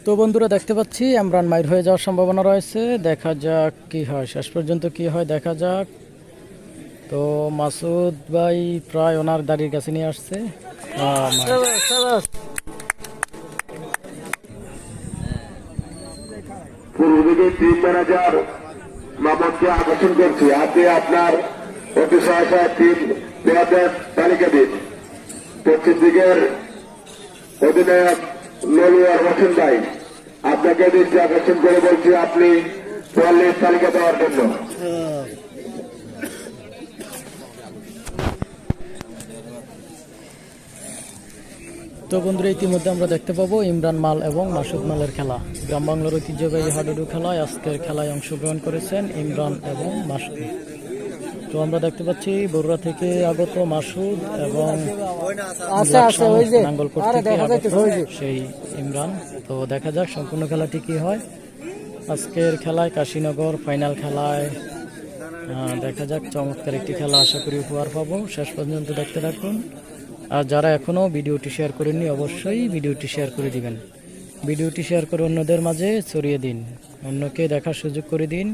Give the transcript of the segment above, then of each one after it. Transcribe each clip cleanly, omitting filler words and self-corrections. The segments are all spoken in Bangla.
তো বন্ধুরা দেখতে পাচ্ছি ইমরান মাইর হয়ে যাওয়ার সম্ভাবনা রয়েছে। দেখা যাক কি হয়, শেষ পর্যন্ত কি হয় দেখা যাক। তো মাসুদ ভাই প্রায় ওনার দাড়ির কাছে নিয়ে আসছে। পূর্ব দিকে টিম ম্যানেজার মামুনকে আকর্ষণ করছি, আপনি আপনার অতি সহায়তা টিম প্লেয়ারদের তালিকা দিন। পশ্চিম দিকের অধিনায়ক নলিয়ার হোসেন ভাই, আপনাকে দৃষ্টি আকর্ষণ করে বলছি আপনি দলের তালিকা দেওয়ার জন্য। তো বন্ধুরা ইতিমধ্যে আমরা দেখতে পাবো ইমরান মাল এবং মাসুদ মালের খেলা। গ্রাম বাংলার ঐতিহ্যবাহী হাডুডু খেলায় আজকের খেলায় অংশগ্রহণ করেছেন ইমরান এবং মাসুদ। তো আমরা দেখতে পাচ্ছি বরুড়া থেকে আগত মাসুদ এবং নাঙ্গলকোট থেকে আগত সেই ইমরান। তো দেখা যাক সম্পূর্ণ খেলাটি কি হয়। আজকের খেলায় কাশীনগর ফাইনাল খেলায় দেখা যাক চমৎকার একটি খেলা, আশা করি উপহার পাবো। শেষ পর্যন্ত দেখতে থাকুন। আর যারা এখনও ভিডিওটি শেয়ার করেননি অবশ্যই ভিডিওটি শেয়ার করে দিবেন। ভিডিওটি শেয়ার করে অন্যদের মাঝে ছড়িয়ে দিন, অন্যকে দেখার সুযোগ করে দিন।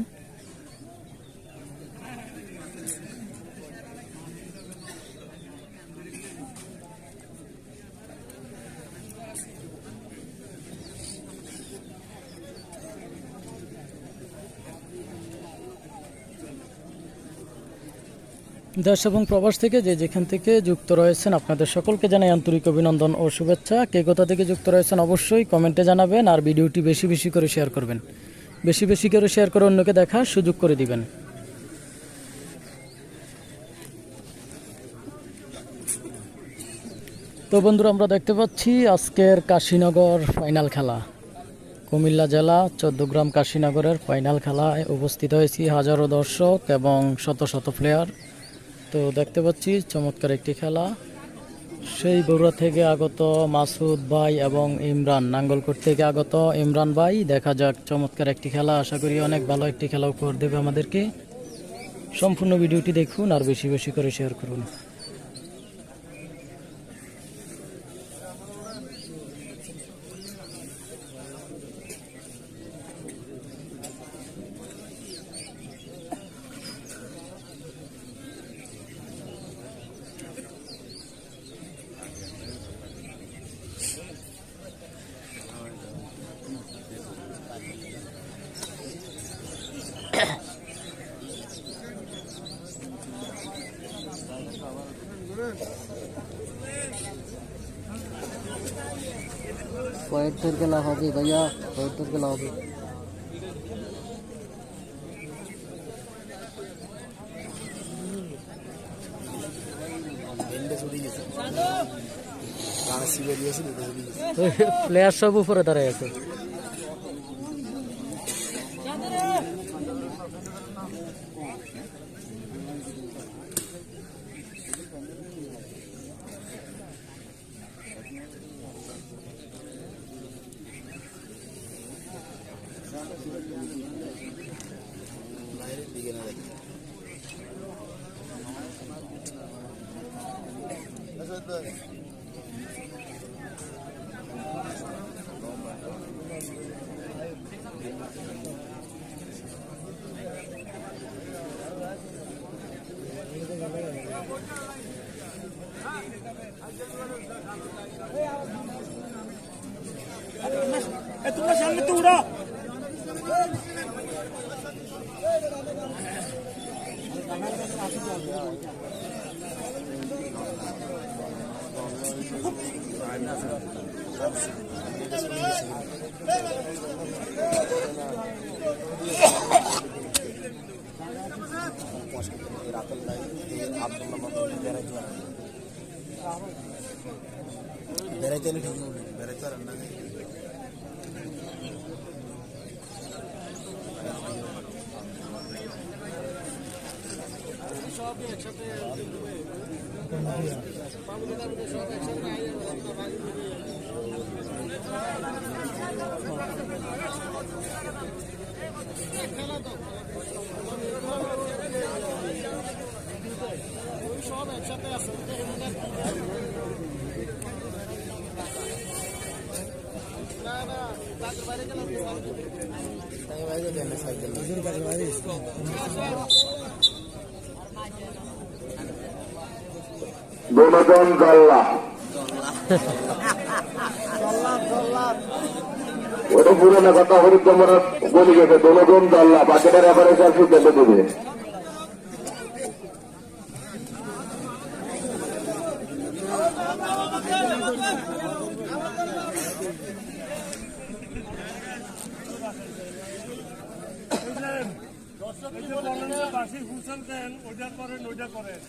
দেশ এবং প্রবাস থেকে যে যেখান থেকে যুক্ত রয়েছেন আপনাদের সকলকে জানাই আন্তরিক অভিনন্দন ও শুভেচ্ছা। কে কোথা থেকে যুক্ত রয়েছেন অবশ্যই কমেন্টে জানাবেন। আর ভিডিওটি বেশি বেশি করে শেয়ার করবেন, বেশি বেশি করে শেয়ার করে অন্যকে দেখার সুযোগ করে দিবেন। তো বন্ধুরা আমরা দেখতে পাচ্ছি আজকের কাশীনগর ফাইনাল খেলা, কুমিল্লা জেলা 14 গ্রাম কাশীনগরের ফাইনাল খেলায় উপস্থিত হয়েছি হাজারো দর্শক এবং শত শত প্লেয়ার। তো দেখতে পাচ্ছি চমৎকার একটি খেলা। সেই বগুড়া থেকে আগত মাসুদ ভাই এবং ইমরান, নাঙ্গলকোট থেকে আগত ইমরান ভাই। দেখা যাক চমৎকার একটি খেলা, আশা করি অনেক ভালো একটি খেলা উপহার দেবে আমাদেরকে। সম্পূর্ণ ভিডিওটি দেখুন আর বেশি বেশি করে শেয়ার করুন। পয়েন্টের খেলা হবে ভাইয়া, পয়েন্টের খেলা হবে। প্লেয়ার সব উপরে দাঁড়ায় আছে। তোমরা সামনে তো উড়া বেড়াইতে ঠিক বেড়াইতে পারেন না। সব একসাথে আছে না না দুজন জল্লা ওটা পুরোনো কথা হরি তোমার বলে গেছে দুজন জল্লা বাকিটার ব্যাপারে সিদ্ধান্ত দেবে। বাসি হুসেন দেন ওইটা করেন ওইটা করেন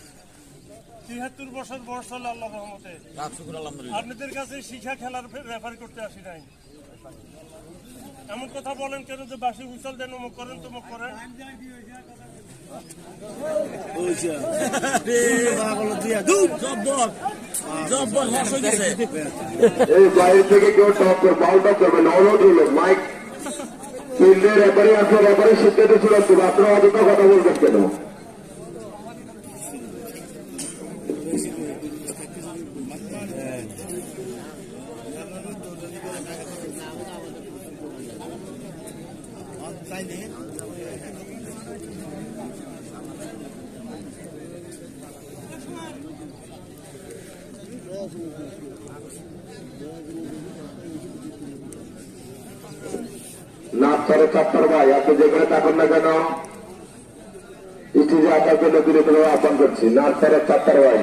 ৭৩ বছর বয়স হল আল্লাহ রহমতে। আপনাদের কাছে শিখা খেলার রেফার করতে আসি নাই। এমন কথা বলেন কেন যে বাসি হুসেল দেন অমুক করেন তমুক করেন। এই বাইরে থেকে কেউ টপ করে বাউল টপ করবে না, অনুরোধ হলো মাইক ফিল্ডের ব্যাপারে আপনার ব্যাপারে সিদ্ধান্ত চূড়ান্ত আপনারা অযথা কথা বলবেন কেন? নার্সারের চাপ্তার ভাই আপনি যেখানে থাকুন না কেন স্টেজে আসার জন্য বিরোধীরা আহ্বান করছি। নার্সারের চাপ্তার ভাই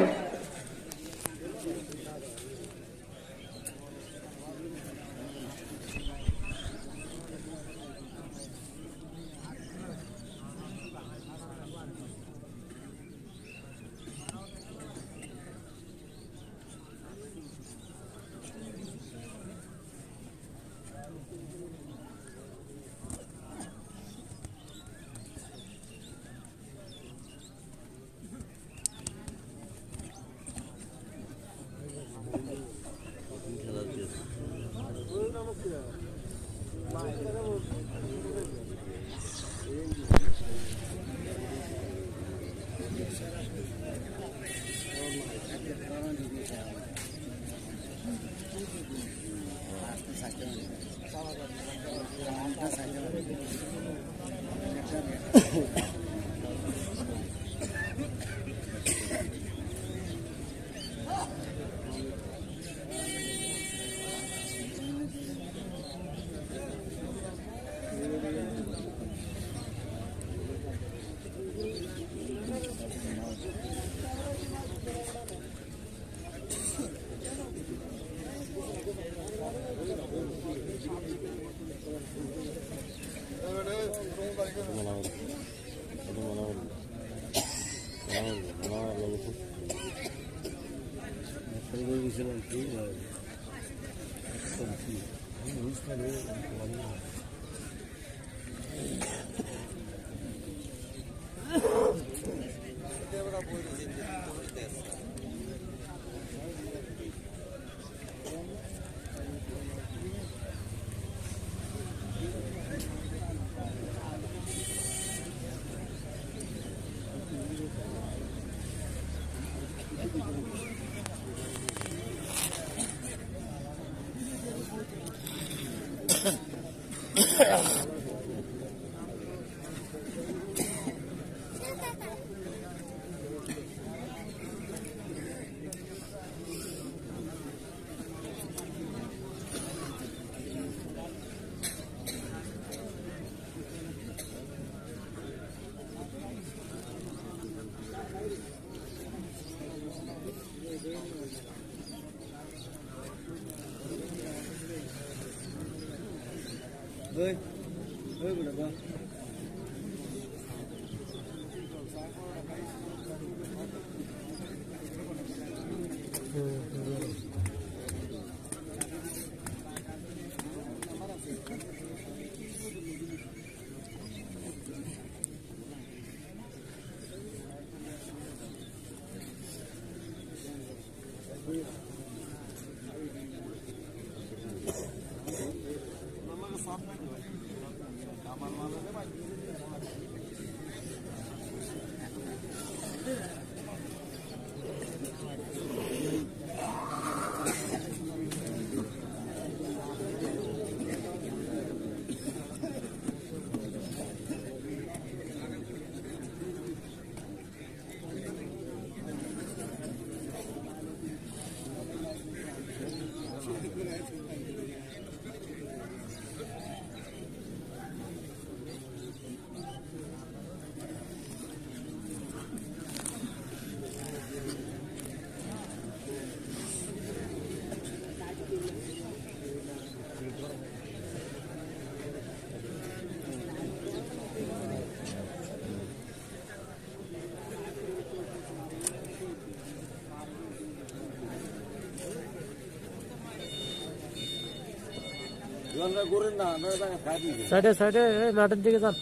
সাইডে সাইডে মাঠের দিকে যান।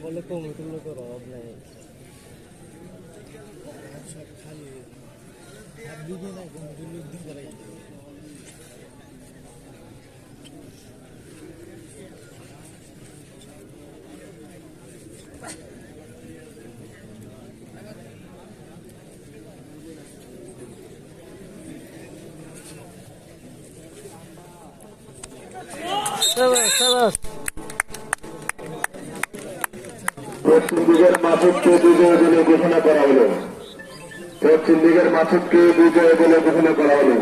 বলে কমিটির লোকের অভাব নেই। পশ্চিম দিকের মাসুদকে বিজয় বলে ঘোষণা করা হলো। পশ্চিম দিকের মাসুদকে বিজয় বলে ঘোষণা করা হলো।